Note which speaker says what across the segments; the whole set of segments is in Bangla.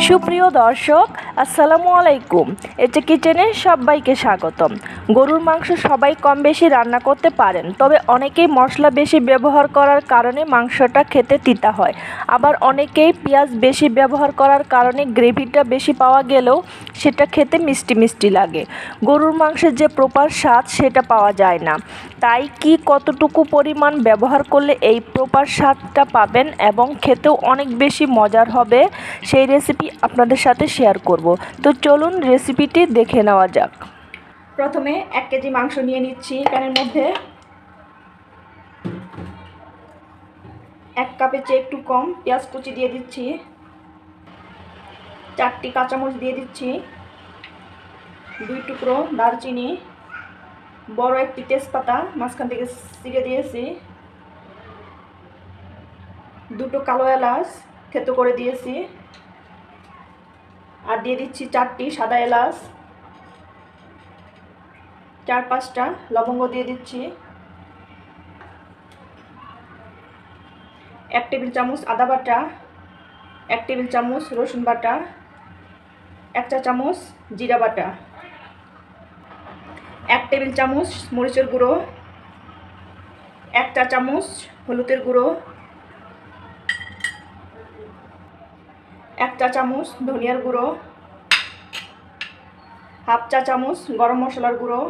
Speaker 1: সুপ্রিয় দর্শক, আসসালামু আলাইকুম। এতে কিচেনে সবাইকে স্বাগতম। গরুর মাংস সবাই কম বেশি রান্না করতে পারেন, তবে অনেকেই মশলা বেশি ব্যবহার করার কারণে মাংসটা খেতে তিতা হয়। আবার অনেকেই পেঁয়াজ বেশি ব্যবহার করার কারণে গ্রেভিটা বেশি পাওয়া গেলেও সেটা খেতে মিষ্টি মিষ্টি লাগে। গরুর মাংসের যে প্রপার স্বাদ সেটা পাওয়া যায় না। তাই কতটুকু পরিমাণ ব্যবহার করলে এই প্রপার স্বাদটা পাবেন এবং খেতেও অনেক বেশি মজার হবে, সেই রেসিপি আপনাদের সাথে শেয়ার করব। তো চলুন রেসিপিটি দেখে নেওয়া যাক। প্রথমে 1 কেজি মাংস নিয়ে নিচ্ছি। প্যানের মধ্যে 1 কাপের চেয়ে একটু কম পেঁয়াজ কুচি দিয়ে দিচ্ছি, 4টি কাঁচামরিচ দিয়ে দিচ্ছি, 2 টুকরো দারচিনি, বড় একটি তেজপাতা মাঝখান থেকে ছিঁড়ে দিয়েছি, 2টো কালো এলাচ থেতো করে দিয়েছি, আর দিয়ে দিচ্ছি 4টি সাদা এলাচ, 4-5টা লবঙ্গ দিয়ে দিচ্ছি, 1 টেবিল চামচ আদা বাটা, 1 টেবিল চামচ রসুন বাটা, 1 চা চামচ জিরা বাটা, 1 টেবিল চামচ মরিচের গুঁড়ো, 1 চা চামচ হলুদের গুঁড়ো, 1 চা চামচ ধনিয়ার গুঁড়ো, 1/2 চা চামচ গরম মশলার গুঁড়ো,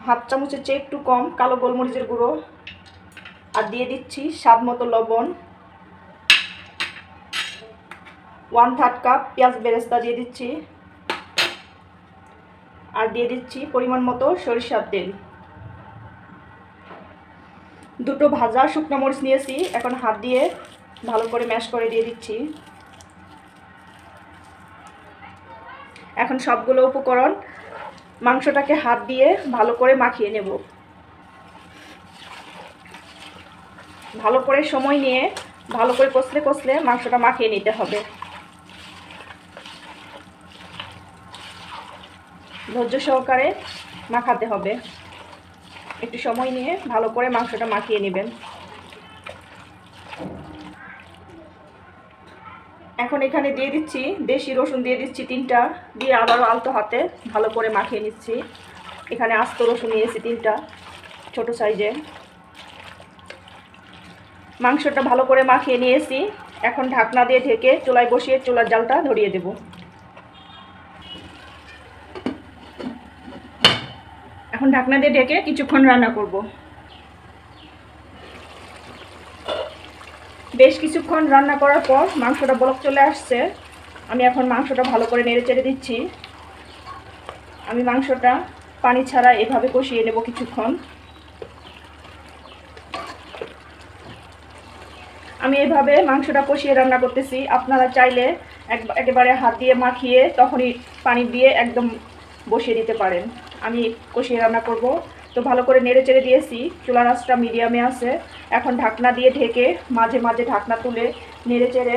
Speaker 1: 1/2 চামচের চেয়ে একটু কম কালো গোলমরিচের গুঁড়ো, আর দিয়ে দিচ্ছি স্বাদ মতো লবণ, 1/3 কাপ পেঁয়াজ বেরেস্তা দিয়ে দিচ্ছি, আর দিয়ে দিচ্ছি পরিমাণ মতো সরিষার তেল। 2টো ভাজা শুকনো মরিচ নিয়েছি, এখন হাত দিয়ে ভালো করে ম্যাশ করে দিয়ে দিচ্ছি। এখন সবগুলো উপকরণ মাংসটাকে হাত দিয়ে ভালো করে মাখিয়ে নেব। ভালো করে সময় নিয়ে ভালো করে কষলে কষলে মাংসটা মাখিয়ে নিতে হবে। ধৈর্য সহকারে মাখাতে হবে। একটু সময় নিয়ে ভালো করে মাংসটা মাখিয়ে নেবেন। এখন এখানে দিয়ে দিচ্ছি দেশি রসুন দিয়ে দিচ্ছি 3টা, দিয়ে আবারও আলতো হাতে ভালো করে মাখিয়ে নিচ্ছি। এখানে আস্ত রসুন নিয়েছি 3টা ছোট সাইজে। মাংসটা ভালো করে মাখিয়ে নিয়েছি। এখন ঢাকনা দিয়ে ঢেকে চুলায় বসিয়ে চুলার জালটা ধরিয়ে দেব। এখন ঢাকনা দিয়ে ঢেকে কিছুক্ষণ রান্না করব। বেশ কিছুক্ষণ রান্না করার পর মাংসটা বলক চলে আসছে। আমি এখন মাংসটা ভালো করে নেড়ে চেড়ে দিচ্ছি। আমি মাংসটা পানি ছাড়া এভাবে কষিয়ে নেব কিছুক্ষণ। আমি এভাবে মাংসটা কষিয়ে রান্না করতেছি। আপনারা চাইলে একেবারে হাত দিয়ে মাখিয়ে তখনই পানি দিয়ে একদম বসিয়ে দিতে পারেন। আমি কষিয়ে রান্না করব, তো ভালো করে নেড়ে চেড়ে দিয়েছি। চুলার আঁচটা মিডিয়ামে আছে। এখন ঢাকনা দিয়ে ঢেকে মাঝে মাঝে ঢাকনা তুলে নেড়ে চেড়ে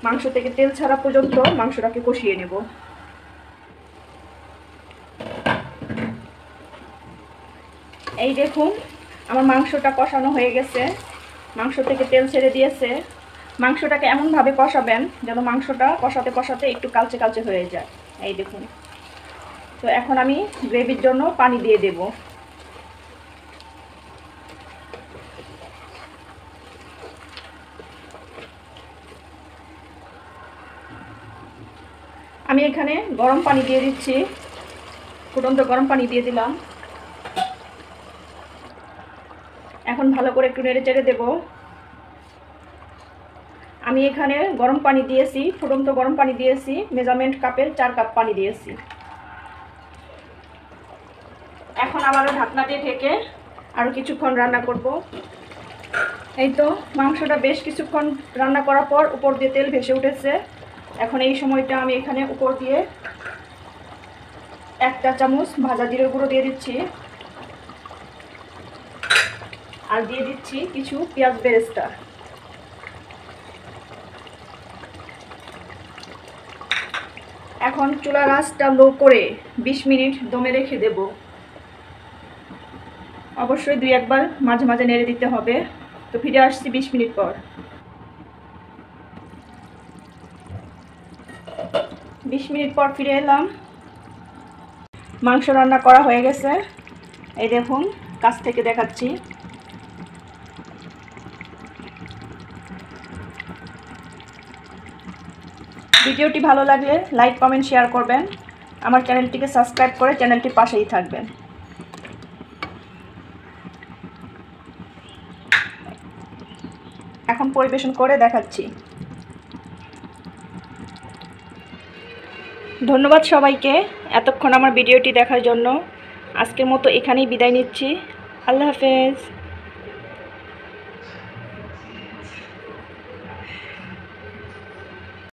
Speaker 1: মাংস থেকে তেল ছাড়া পর্যন্ত মাংসটাকে কষিয়ে নেব। এই দেখুন আমার মাংসটা কষানো হয়ে গেছে। মাংস থেকে তেল ছেড়ে দিয়েছে। মাংসটাকে এমনভাবে কষাবেন যেন মাংসটা কষাতে কষাতে একটু কালচে কালচে হয়ে যায়। এই দেখুন। তো এখন আমি গ্রেভির জন্য পানি দিয়ে দেব। আমি এখানে গরম পানি দিয়ে দিচ্ছি। ফুটন্ত গরম পানি দিয়ে দিলাম। এখন ভালো করে একটু নেড়ে চেড়ে দেব। আমি এখানে গরম পানি দিয়েছি, ফুটন্ত গরম পানি দিয়েছি, মেজারমেন্ট কাপের 4 কাপ পানি দিয়েছি। এখন আবারও ঢাকনা দিয়ে ঢেকে আরও কিছুক্ষণ রান্না করব। এই তো মাংসটা বেশ কিছুক্ষণ রান্না করার পর উপর দিয়ে তেল ভেসে উঠেছে। এখন এই সময়টা আমি এখানে উপর দিয়ে 1 চা চামচ ভাজা জিরের গুঁড়ো দিয়ে দিচ্ছি, আর দিয়ে দিচ্ছি কিছু পেঁয়াজ বেরেস্তা। এখন চুলার আঁচটা লো করে 20 মিনিট দমে রেখে দেব। অবশ্যই 2-1 বার মাঝে মাঝে নেড়ে দিতে হবে। তো ফিরে আসছি 20 মিনিট পর। 20 মিনিট পর ফিরে এলাম। মাংস রান্না করা হয়ে গেছে, এই দেখুন কাছ থেকে দেখাচ্ছি। ভিডিওটি ভালো লাগলে লাইক কমেন্ট শেয়ার করবেন, আমার চ্যানেলটিকে সাবস্ক্রাইব করে চ্যানেলটির পাশেই থাকবেন। এখন পরিবেশন করে দেখাচ্ছি। ধন্যবাদ সবাইকে এতক্ষণ আমার ভিডিওটি দেখার জন্য। আজকের মতো এখানেই বিদায় নিচ্ছি। আল্লাহ হাফেজ।